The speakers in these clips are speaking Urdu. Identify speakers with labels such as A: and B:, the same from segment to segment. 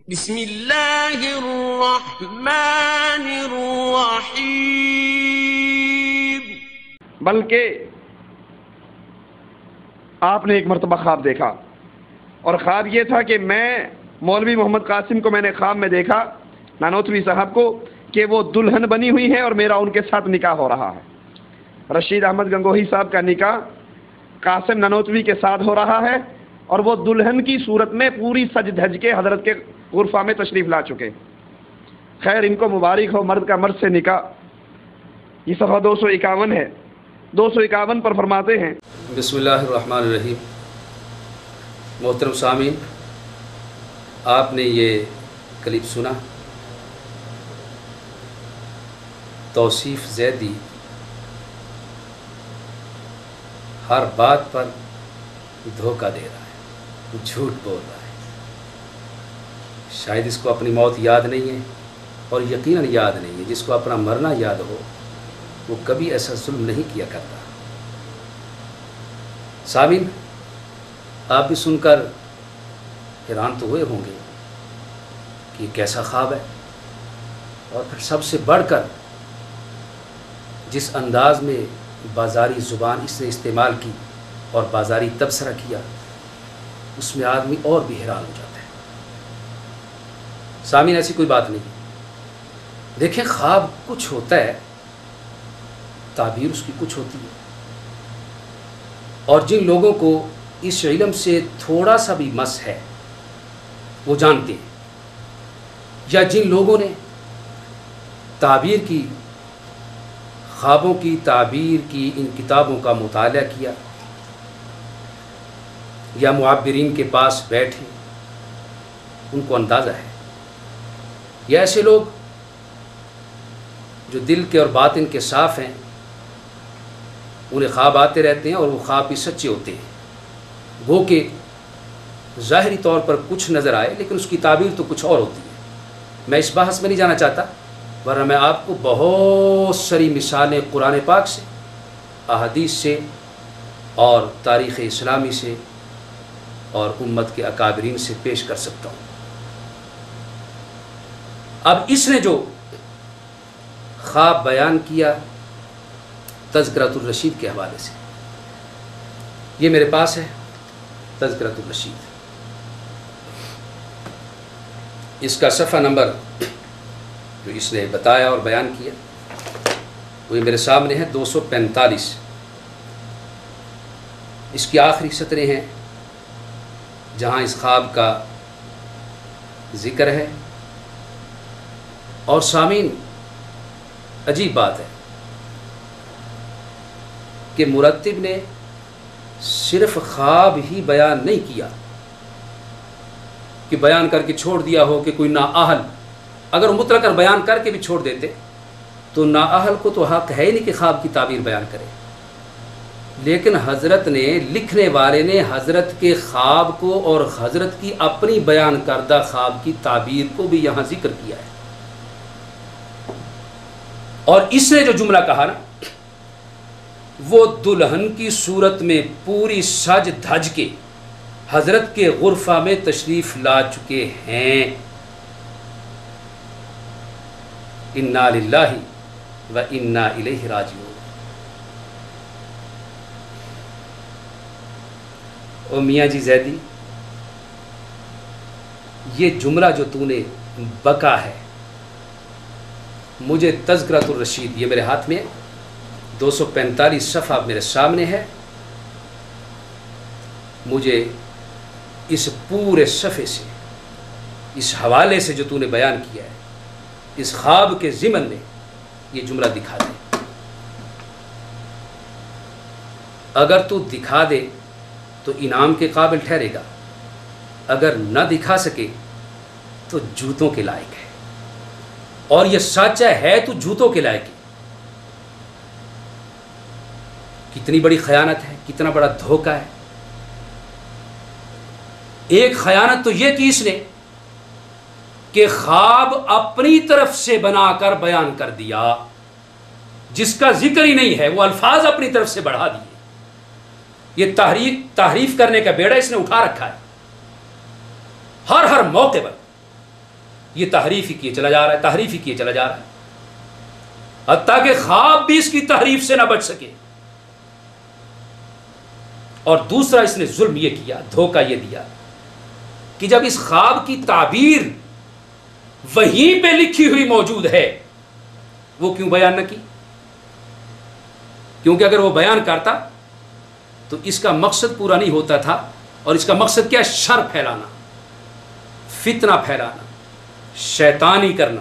A: بسم اللہ الرحمن الرحیم۔
B: بلکہ آپ نے ایک مرتبہ خواب دیکھا، اور خواب یہ تھا کہ میں مولوی محمد قاسم کو میں نے خواب میں دیکھا، نانوتوی صاحب کو، کہ وہ دلہن بنی ہوئی ہے اور میرا ان کے ساتھ نکاح ہو رہا ہے۔ رشید احمد گنگوہی صاحب کا نکاح قاسم نانوتوی کے ساتھ ہو رہا ہے، اور وہ دلہن کی صورت میں پوری سج دھج کے حضرت کے غرفہ میں تشریف لا چکے۔ خیر، ان کو مبارک ہو، مرد کا مرد سے نکاح۔ یہ صفحہ 251 ہے۔ 251 پر فرماتے ہیں،
C: بسم اللہ الرحمن الرحیم۔ محترم سامعین، آپ نے یہ کلپ سنا، توصیف زیدی ہر بات پر دھوکہ دے رہا ہے، جھوٹ بول رہا ہے۔ شاید اس کو اپنی موت یاد نہیں ہے، اور یقیناً یاد نہیں ہے۔ جس کو اپنا مرنا یاد ہو وہ کبھی ایسا ظلم نہیں کیا کرتا۔ سامعین، آپ بھی سن کر حیران تو ہوئے ہوں گے کہ یہ کیسا خواب ہے، اور پھر سب سے بڑھ کر جس انداز میں بازاری زبان اس نے استعمال کی اور بازاری تبصرہ کیا، اس میں آدمی اور بھی حیران ہو جاتا ہے۔ سامعین، ایسی کوئی بات نہیں۔ دیکھیں، خواب کچھ ہوتا ہے، تعبیر اس کی کچھ ہوتی ہے، اور جن لوگوں کو اس علم سے تھوڑا سا بھی مس ہے وہ جانتے ہیں، یا جن لوگوں نے تعبیر کی، خوابوں کی تعبیر کی ان کتابوں کا مطالعہ کیا، یا معبرین کے پاس بیٹھے، ان کو اندازہ ہے۔ یا ایسے لوگ جو دل کے اور باطن کے صاف ہیں، انہیں خواب آتے رہتے ہیں اور وہ خواب بھی سچے ہوتے ہیں، وہ کہ ظاہری طور پر کچھ نظر آئے لیکن اس کی تعبیر تو کچھ اور ہوتی ہے۔ میں اس بحث میں نہیں جانا چاہتا، ورنہ میں آپ کو بہت ساری مثالیں قرآن پاک سے، احادیث سے، اور تاریخ اسلامی سے، اور امت کے اکابرین سے پیش کر سکتا ہوں۔ اب اس نے جو خواب بیان کیا تذکرۃ الرشید کے حوالے سے، یہ میرے پاس ہے تذکرۃ الرشید۔ اس کا صفحہ نمبر جو اس نے بتایا اور بیان کیا وہ میرے سامنے ہے، 245۔ اس کی آخری سطریں ہیں جہاں اس خواب کا ذکر ہے۔ اور سامعین، عجیب بات ہے کہ مرتب نے صرف خواب ہی بیان نہیں کیا کہ بیان کر کے چھوڑ دیا ہو کہ کوئی نااہل، اگر مطلقاً بیان کر کے بھی چھوڑ دیتے تو نااہل کو تو حق ہے ہی نہیں کہ خواب کی تعبیر بیان کرے، لیکن حضرت نے، لکھنے والے نے حضرت کے خواب کو اور حضرت کی اپنی بیان کردہ خواب کی تعبیر کو بھی یہاں ذکر کیا ہے۔ اور اس نے جو جملہ کہا نا، وہ دلہن کی صورت میں پوری سج دھج کے حضرت کے غرفہ میں تشریف لا چکے ہیں۔ انا للہ و انا الیہ راجعون۔ او میاں جی زیدی، یہ جملہ جو تو نے بکا ہے، مجھے تذکرۃ الرشید، یہ میرے ہاتھ میں 245 صفحہ میرے سامنے ہے، مجھے اس پورے صفحے سے، اس حوالے سے جو تو نے بیان کیا ہے، اس خواب کے ضمن میں یہ جملہ دکھا دے۔ اگر تو دکھا دے تو انعام کے قابل ٹھہرے گا، اگر نہ دکھا سکے تو جوتوں کے لائق ہے، اور یہ سچ ہے تو جوتوں کے لائق ہے۔ کتنی بڑی خیانت ہے، کتنا بڑا دھوکہ ہے۔ ایک خیانت تو یہ کی اس نے کہ خواب اپنی طرف سے بنا کر بیان کر دیا، جس کا ذکر ہی نہیں ہے، وہ الفاظ اپنی طرف سے بڑھا دیے۔ یہ تحریف کرنے کا بیڑا اس نے اٹھا رکھا ہے، ہر موقع پر یہ تحریف ہی کیے چلا جا رہا ہے، تحریف ہی کیے چلا جا رہا ہے، حتیٰ کہ خواب بھی اس کی تحریف سے نہ بچ سکے۔ اور دوسرا اس نے ظلم یہ کیا، دھوکہ یہ دیا کہ جب اس خواب کی تعبیر وہیں پہ لکھی ہوئی موجود ہے، وہ کیوں بیان نہ کی؟ کیونکہ اگر وہ بیان کرتا تو اس کا مقصد پورا نہیں ہوتا تھا، اور اس کا مقصد کیا ہے؟ شر پھیلانا، فتنہ پھیلانا، شیطانی کرنا،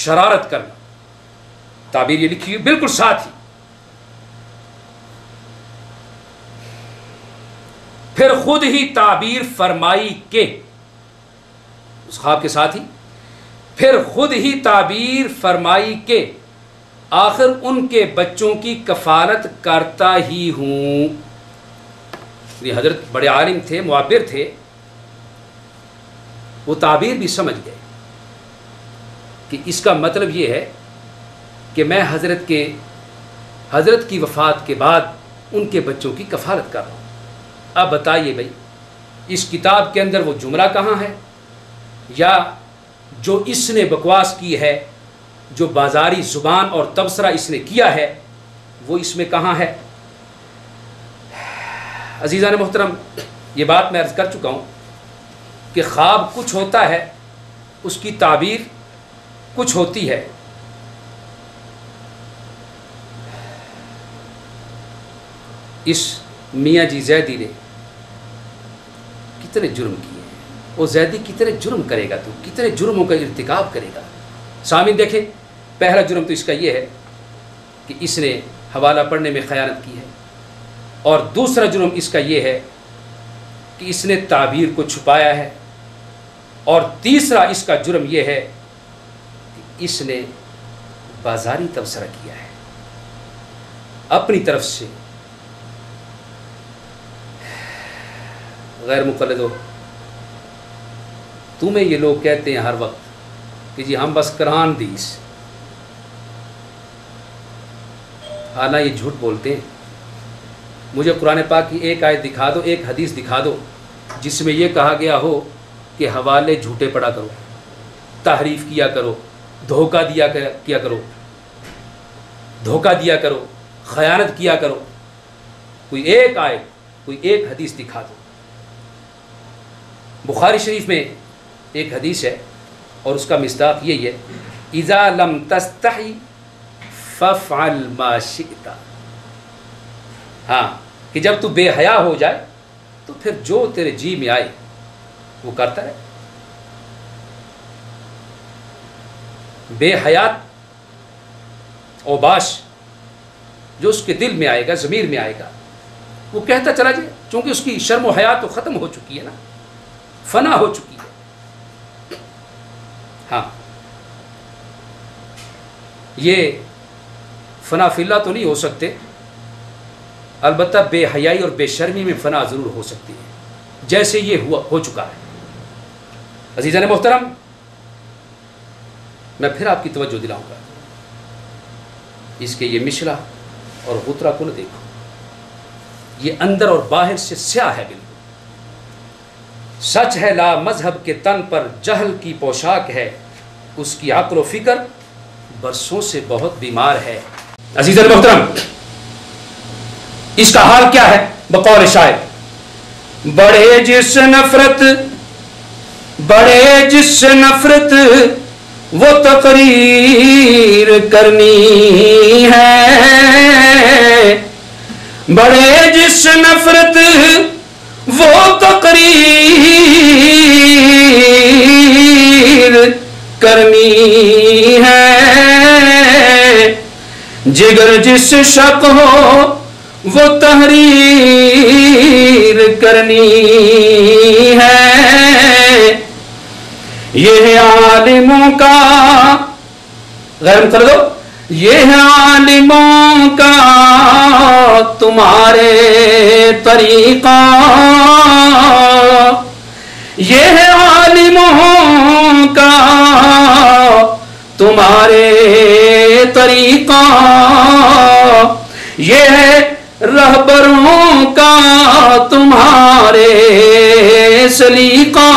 C: شرارت کرنا۔ تعبیر یہ لکھی ہوئی بالکل ساتھ ہی۔ پھر خود ہی تعبیر فرمائی کہ، اس خواب کے ساتھ ہی پھر خود ہی تعبیر فرمائی کہ آخر ان کے بچوں کی کفالت کرتا ہی ہوں۔ یہ حضرت بڑے عالم تھے، معبر تھے، وہ تعبیر بھی سمجھ گئے کہ اس کا مطلب یہ ہے کہ میں حضرت کی وفات کے بعد ان کے بچوں کی کفالت کر رہا ہوں۔ اب بتائیے بھائی، اس کتاب کے اندر وہ جملہ کہاں ہے، یا جو اس نے بکواس کی ہے، جو بازاری زبان اور تبصرہ اس نے کیا ہے، وہ اس میں کہاں ہے؟ عزیزان محترم، یہ بات میں عرض کر چکا ہوں کہ خواب کچھ ہوتا ہے، اس کی تعبیر کچھ ہوتی ہے۔ اس میاں جی زیدی نے کتنے جرم کیے ہیں، وہ زیدی کتنے جرم کرے گا، تو کتنے جرموں کا ارتکاب کرے گا۔ سامعین دیکھیں، پہلا جرم تو اس کا یہ ہے کہ اس نے حوالہ پڑھنے میں خیانت کی ہے، اور دوسرا جرم اس کا یہ ہے کہ اس نے تعبیر کو چھپایا ہے، اور تیسرا اس کا جرم یہ ہے کہ اس نے بازاری تبصرہ کیا ہے اپنی طرف سے۔ غیر مقلدو، تمہیں یہ لوگ کہتے ہیں ہر وقت کہ جی ہم بس قرآن حدیث، حالانہ یہ جھوٹ بولتے ہیں۔ مجھے قرآن پاک کی ایک آیت دکھا دو، ایک حدیث دکھا دو جس میں یہ کہا گیا ہو کہ حوالے جھوٹے پڑا کرو، تحریف کیا کرو، دھوکہ کیا کرو، دھوکہ دیا کرو، خیانت کیا کرو۔ کوئی ایک آیت، کوئی ایک حدیث دکھا دو۔ بخاری شریف میں ایک حدیث ہے اور اس کا مصداق یہی ہے، اذا لم تستحی فافعل ما شئت۔ ہاں، کہ جب تو بے حیا ہو جائے تو پھر جو تیرے جی میں آئے وہ کرتا رہے۔ بے حیات اوباش جو اس کے دل میں آئے گا، ضمیر میں آئے گا، وہ کہتا چلا جائے، چونکہ اس کی شرم و حیا تو ختم ہو چکی ہے نا، فنا ہو چکی ہے۔ ہاں، یہ فنا فی اللہ تو نہیں ہو سکتے، البتہ بے حیائی اور بے شرمی میں فنا ضرور ہو سکتی ہے، جیسے یہ ہو چکا ہے۔ عزیزان محترم، میں پھر آپ کی توجہ دلاؤں گا، اس کے یہ مشرا اور غترہ کو نہ دیکھو، یہ اندر اور باہر سے سیاہ ہے بالکل۔ سچ ہے لا مذہب کے تن پر جہل کی پوشاک ہے، اس کی عقل و فکر برسوں سے بہت بیمار ہے۔ عزیزان محترم، اس کا حال کیا ہے؟ بقول شاعر، بڑے جس سے نفرت وہ تقریر کرنی ہے، بڑے جس سے نفرت وہ تقریر کرنی ہے، جگر جس شک ہو وہ تحریر کرنی ہے، یہ عالموں کا غیر کر دو، یہ عالموں کا تمہارے طریقہ، یہ عالموں کا تمہارے طریقہ، یہ رہبروں کا تمہارے سلیقہ،